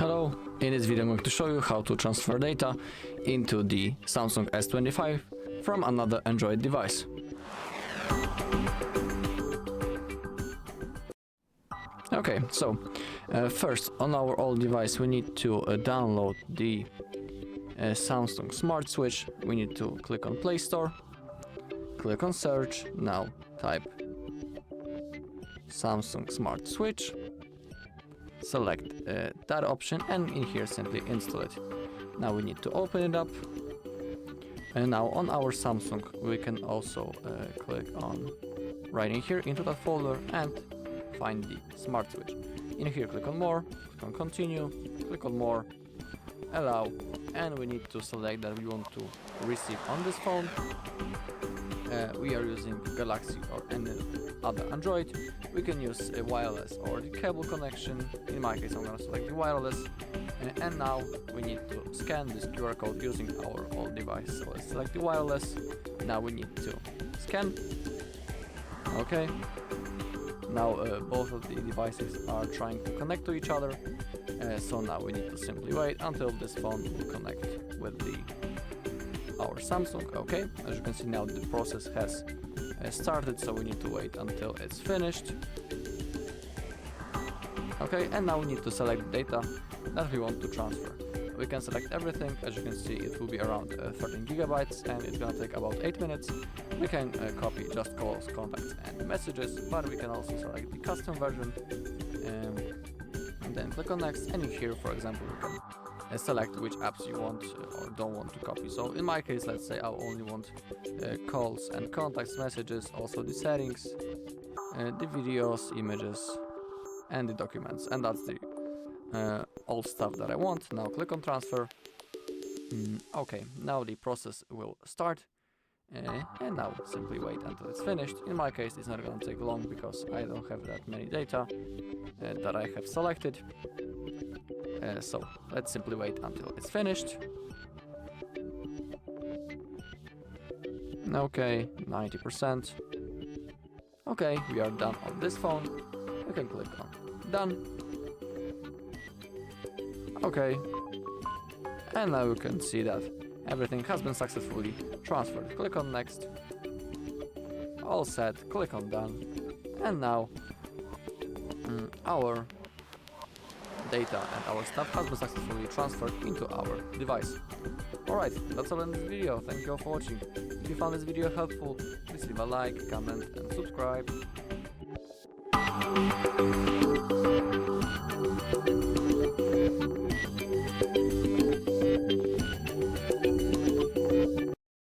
Hello, in this video I'm going to show you how to transfer data into the Samsung S25 from another Android device. Okay, so first on our old device we need to download the Samsung Smart Switch. We need to click on Play Store, click on search, now type Samsung Smart Switch, select that option, and in here simply install it. Now we need to open it up, and now on our Samsung we can also click on right in here into that folder and find the Smart Switch. In here click on more, click on continue, click on more, allow, and we need to select that we want to receive on this phone. We are using Galaxy or any other Android. We can use a wireless or the cable connection. In my case I'm going to select the wireless, and now we need to scan this QR code using our old device. So let's select the wireless. Now we need to scan. Okay, now both of the devices are trying to connect to each other, so now we need to simply wait until this phone will connect with our Samsung. Okay, as you can see now the process has started, so we need to wait until it's finished. Okay, and now we need to select the data that we want to transfer. We can select everything. As you can see, it will be around 13 gigabytes and it's gonna take about 8 minutes. We can copy just calls, contacts and messages, but we can also select the custom version and then click on next, and in here for example we can select which apps you want or don't want to copy. So in my case, let's say I only want calls and contacts, messages, also the settings, the videos, images and the documents, and that's the all stuff that I want. Now click on transfer. Okay, now the process will start, and now simply wait until it's finished. In my case it's not gonna take long because I don't have that many data that I have selected. So let's simply wait until it's finished. Okay, 90%. Okay, we are done on this phone. We can click on done. Okay, and now you can see that everything has been successfully transferred. Click on next. All set, click on done, and now our data and our stuff has been successfully transferred into our device. Alright, that's all in this video. Thank you all for watching. If you found this video helpful, please leave a like, comment and subscribe.